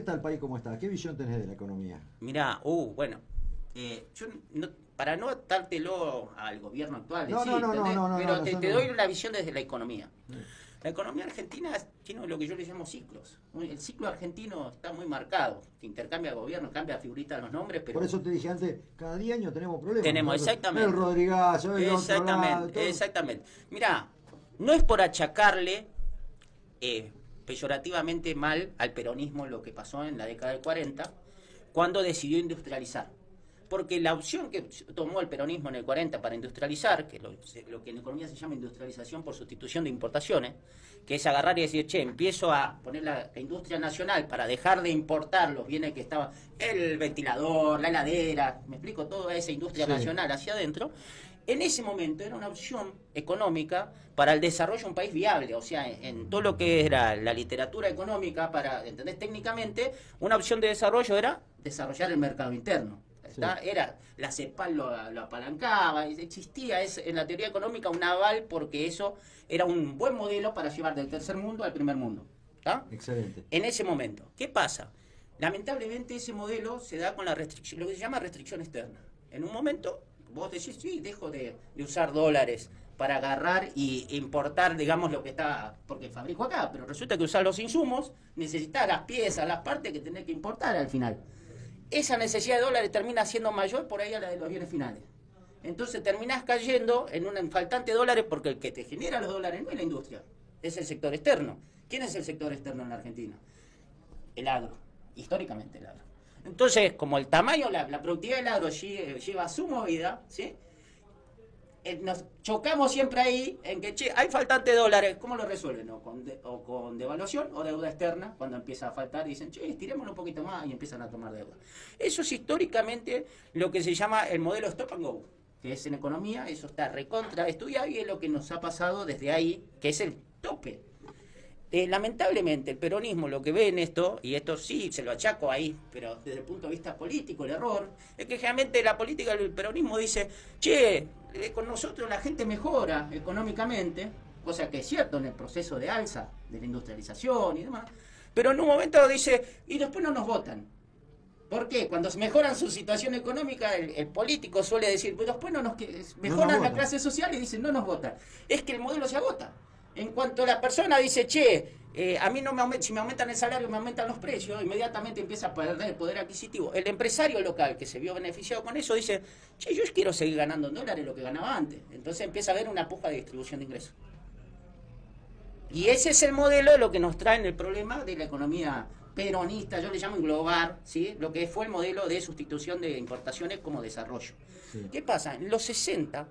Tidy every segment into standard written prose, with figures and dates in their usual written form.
¿Está el país como está? ¿Qué visión tenés de la economía? Mirá, bueno, yo para no atártelo al gobierno actual, No, sí, no, no, no, ¿entendés? no, no, no, Pero te nosotros doy no. una visión desde la economía. La economía argentina tiene lo que yo le llamo ciclos. El ciclo argentino está muy marcado. Intercambia gobierno, cambia figuritas los nombres, Por pero eso te dije antes, cada 10 años tenemos problemas tenemos nosotros. El exactamente. Rodrigazo, el otro lado, Exactamente, todo. exactamente. Mirá, no es por achacarle peyorativamente mal al peronismo lo que pasó en la década del 40, cuando decidió industrializar. Porque la opción que tomó el peronismo en el 40 para industrializar, que es lo que en economía se llama industrialización por sustitución de importaciones, que es agarrar y decir, che, empiezo a poner la industria nacional para dejar de importar los bienes que estaban, el ventilador, la heladera, me explico, toda esa industria Sí, nacional hacia adentro. En ese momento era una opción económica para el desarrollo de un país viable, o sea, en todo lo que era la literatura económica, para entender técnicamente, una opción de desarrollo era desarrollar el mercado interno. sí. Era la CEPAL lo apalancaba, existía en la teoría económica un aval porque eso era un buen modelo para llevar del tercer mundo al primer mundo. ¿Está? Excelente. En ese momento. ¿Qué pasa? Lamentablemente ese modelo se da con la restricción, lo que se llama restricción externa. En un momento vos decís, sí, dejo de usar dólares para agarrar y importar, digamos, lo que está, porque fabrico acá, pero resulta que usar los insumos, necesitas las piezas, las partes que tenés que importar al final. Esa necesidad de dólares termina siendo mayor por ahí a la de los bienes finales. Entonces terminás cayendo en un faltante de dólares porque el que te genera los dólares no es la industria, es el sector externo. ¿Quién es el sector externo en la Argentina? El agro, históricamente el agro. Entonces, como el tamaño, la productividad del agro lleva su movida, ¿sí? Nos chocamos siempre ahí en que, che, hay faltante de dólares, ¿cómo lo resuelven? O con devaluación o deuda externa, cuando empieza a faltar, dicen, che, estirémoslo un poquito más y empiezan a tomar deuda. Eso es históricamente lo que se llama el modelo stop and go, que es en economía, eso está recontra estudiado y es lo que nos ha pasado desde ahí, que es el tope. Lamentablemente el peronismo lo que ve en esto, y esto sí se lo achaco ahí, pero desde el punto de vista político el error, es que generalmente la política del peronismo dice, che, con nosotros la gente mejora económicamente, cosa que es cierto en el proceso de alza, de la industrialización y demás, pero en un momento dice, y después no nos votan. ¿Por qué? Cuando mejoran su situación económica, el político suele decir, pues después no nos No nos mejoran la votan. clase social y dicen, no nos votan. Es que el modelo se agota. En cuanto la persona dice, che, a mí no me aumenta, si me aumentan el salario, me aumentan los precios, inmediatamente empieza a perder el poder adquisitivo. El empresario local que se vio beneficiado con eso dice, che, yo quiero seguir ganando en dólares lo que ganaba antes. Entonces empieza a haber una puja de distribución de ingresos. Y ese es el modelo de lo que nos trae en el problema de la economía peronista, yo le llamo englobar, ¿sí? Lo que fue el modelo de sustitución de importaciones como desarrollo. Sí. ¿Qué pasa? En los 60,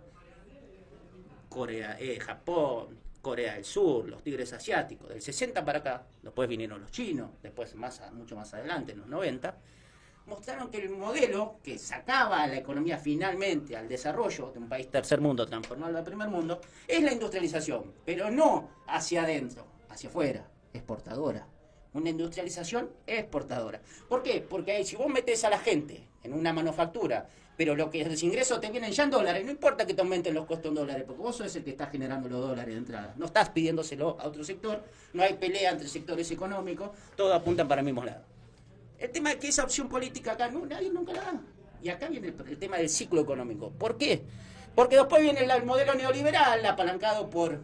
Corea, Japón, Corea del Sur, los tigres asiáticos, del 60 para acá, después vinieron los chinos, después mucho más adelante, en los 90, mostraron que el modelo que sacaba a la economía finalmente al desarrollo de un país tercer mundo, transformarlo al primer mundo, es la industrialización, pero no hacia adentro, hacia afuera, exportadora. Una industrialización exportadora. ¿Por qué? Porque ahí, si vos metés a la gente en una manufactura, pero los ingresos te vienen ya en dólares, no importa que te aumenten los costos en dólares, porque vos sos el que está generando los dólares de entrada. No estás pidiéndoselo a otro sector, no hay pelea entre sectores económicos, todos apuntan para el mismo lado. El tema es que esa opción política acá nadie nunca la da. Y acá viene el tema del ciclo económico. ¿Por qué? Porque después viene el modelo neoliberal apalancado por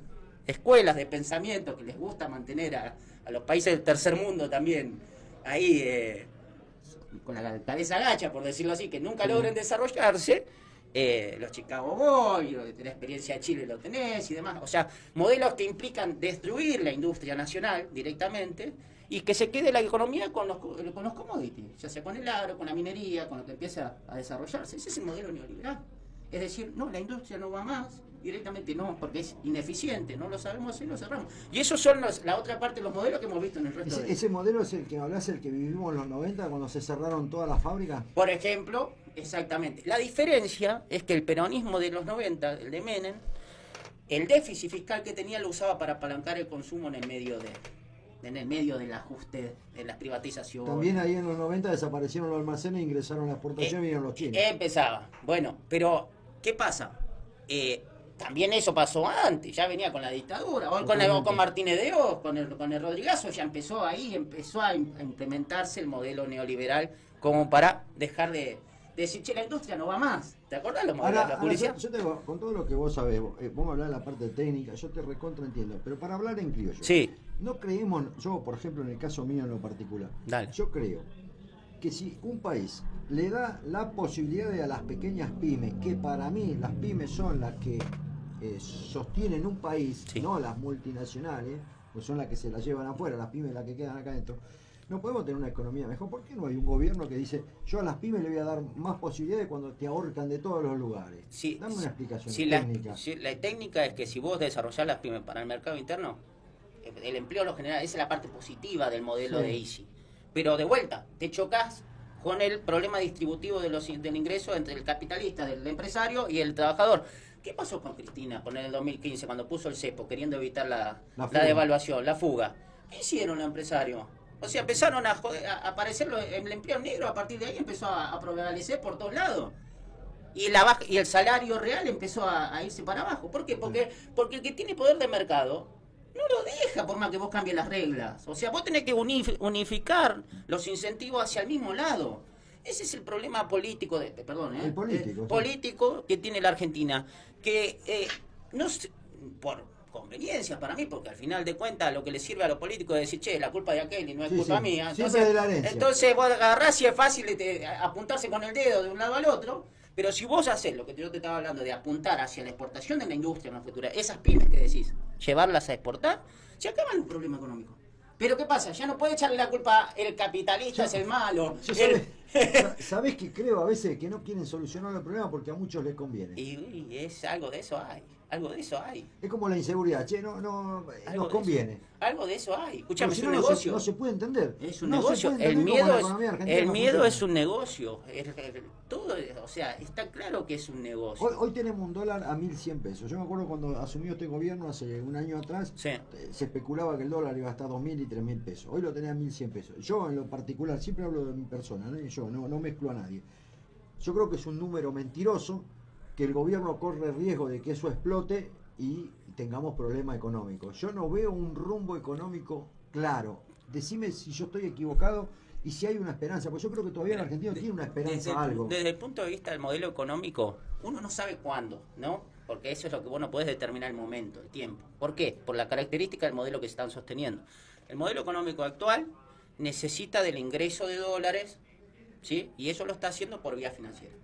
escuelas de pensamiento que les gusta mantener a los países del tercer mundo también ahí con la cabeza gacha, por decirlo así, que nunca Sí. logren desarrollarse. Los Chicago Boys, la experiencia de Chile lo tenés y demás. O sea, modelos que implican destruir la industria nacional directamente y que se quede la economía con los commodities, ya sea con el agro, con la minería, con lo que empieza a desarrollarse. Ese es el modelo neoliberal. Es decir, no, la industria no va más, directamente no, porque es ineficiente, no lo sabemos y lo cerramos. Y esos son la otra parte de los modelos que hemos visto en el resto de... Ese modelo es el que hablas, el que vivimos en los 90 cuando se cerraron todas las fábricas. Por ejemplo, exactamente. La diferencia es que el peronismo de los 90, el de Menem, el déficit fiscal que tenía lo usaba para apalancar el consumo en el medio del ajuste de las privatizaciones. También ahí en los 90 desaparecieron los almacenes, ingresaron a la exportación y vinieron los chinos. Empezaba. Bueno, pero ¿qué pasa? también eso pasó antes, ya venía con la dictadura, o con Martínez de Hoz, con el Rodrigazo, ya empezó a implementarse el modelo neoliberal como para dejar de decir, che, la industria no va más. ¿Te acordás los modelos de la publicidad? Yo te digo, con todo lo que vos sabés, vos me hablás de la parte técnica, yo te recontra entiendo, pero para hablar en criollo, sí. No creemos, yo por ejemplo en el caso mío en lo particular, Dale. Yo creo que si un país le da la posibilidad a las pequeñas pymes, que para mí las pymes son las que sostienen un país, sí. No las multinacionales, pues son las que se las llevan afuera, las pymes las que quedan acá adentro. No podemos tener una economía mejor. ¿Por qué no hay un gobierno que dice, yo a las pymes le voy a dar más posibilidades cuando te ahorcan de todos los lugares? Sí, dame una explicación técnica. La técnica es que si vos desarrollás las pymes para el mercado interno, el empleo lo genera, esa es la parte positiva del modelo de Easy. Pero de vuelta, te chocas con el problema distributivo del ingreso entre el capitalista, del empresario y el trabajador. ¿Qué pasó con Cristina con el 2015 cuando puso el cepo queriendo evitar la devaluación, la fuga? ¿Qué hicieron los empresarios? O sea, empezaron a aparecer el empleo negro, a partir de ahí empezó a prevalecer por todos lados. Y el salario real empezó a irse para abajo. ¿Por qué? Porque el que tiene poder de mercado no lo deja por más que vos cambies las reglas. O sea, vos tenés que unificar los incentivos hacia el mismo lado. Ese es el problema político, político que tiene la Argentina. Que no sé, por conveniencia para mí, porque al final de cuentas lo que le sirve a los políticos es decir, che, la culpa de aquel y no es culpa mía. Entonces vos agarrás y es fácil apuntarse con el dedo de un lado al otro, pero si vos haces lo que yo te estaba hablando de apuntar hacia la exportación de la industria en la futura, esas pymes que decís, llevarlas a exportar, se acaba el problema económico. Pero ¿qué pasa? Ya no puede echarle la culpa el capitalista, es el malo. ¿Sabés que creo a veces que no quieren solucionar el problema porque a muchos les conviene? Y es algo de eso hay. Algo de eso hay. Es como la inseguridad, che, no nos conviene. Algo de eso hay. Escuchame, es un no negocio. No se puede entender. Es un negocio. El miedo es un negocio. Todo, o sea, está claro que es un negocio. Hoy tenemos un dólar a 1.100 pesos. Yo me acuerdo cuando asumió este gobierno hace un año atrás, se especulaba que el dólar iba a estar 2.000 y 3.000 pesos. Hoy lo tenía a 1.100 pesos. Yo en lo particular, siempre hablo de mi persona, ¿no? Yo no mezclo a nadie. Yo creo que es un número mentiroso, que el gobierno corre riesgo de que eso explote y tengamos problemas económicos. Yo no veo un rumbo económico claro. Decime si yo estoy equivocado y si hay una esperanza, porque yo creo que todavía el argentino tiene una esperanza algo. Desde el punto de vista del modelo económico, uno no sabe cuándo, ¿no? Porque eso es lo que vos no podés determinar el momento, el tiempo. ¿Por qué? Por la característica del modelo que están sosteniendo. El modelo económico actual necesita del ingreso de dólares, ¿sí? Y eso lo está haciendo por vía financiera.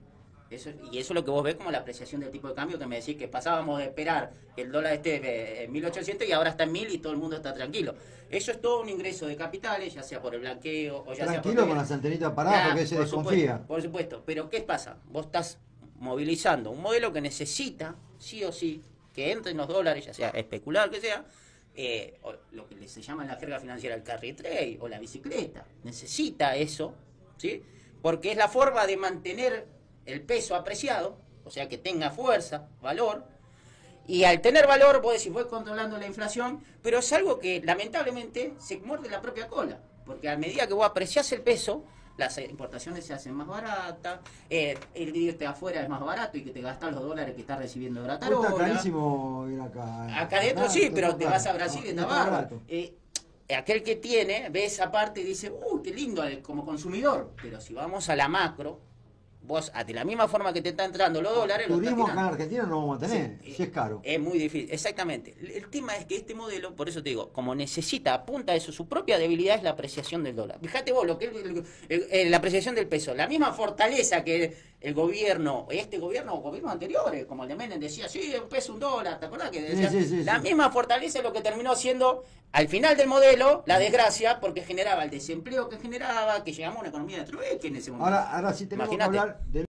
Y eso es lo que vos ves como la apreciación del tipo de cambio, que me decís que pasábamos de esperar que el dólar esté en 1.800 y ahora está en 1.000 y todo el mundo está tranquilo. Eso es todo un ingreso de capitales, ya sea por el blanqueo o ya sea por... con las antenitas paradas porque se desconfía. Por supuesto, pero ¿qué pasa? Vos estás movilizando un modelo que necesita, sí o sí, que entren los dólares, ya sea especular, que sea, o lo que se llama en la jerga financiera el carry trade o la bicicleta. Necesita eso, ¿sí? Porque es la forma de mantener el peso apreciado, o sea que tenga fuerza, valor, y al tener valor vos decís, voy controlando la inflación, pero es algo que lamentablemente se muerde la propia cola, porque a medida que vos apreciás el peso, las importaciones se hacen más baratas, el irte afuera es más barato y que te gastas los dólares que estás recibiendo de la tarola. Está carísimo ir acá. Acá adentro sí, pero te vas a Brasil y está barato. Aquel que tiene, ve esa parte y dice, qué lindo como consumidor, pero si vamos a la macro, vos, de la misma forma que te está entrando los dólares... Turismo acá en Argentina no vamos a tener, si es caro. Es muy difícil, exactamente. El tema es que este modelo, por eso te digo, como necesita, apunta a eso, su propia debilidad es la apreciación del dólar. Fíjate vos, lo que la apreciación del peso, la misma fortaleza que el gobierno, o gobiernos anteriores, como el de Menem decía, sí, un peso, un dólar, ¿te acordás que decía? La misma fortaleza es lo que terminó siendo, al final del modelo, la desgracia, porque generaba el desempleo que generaba, que llegamos a una economía de trueque en ese momento. Ahora sí tenemos que hablar del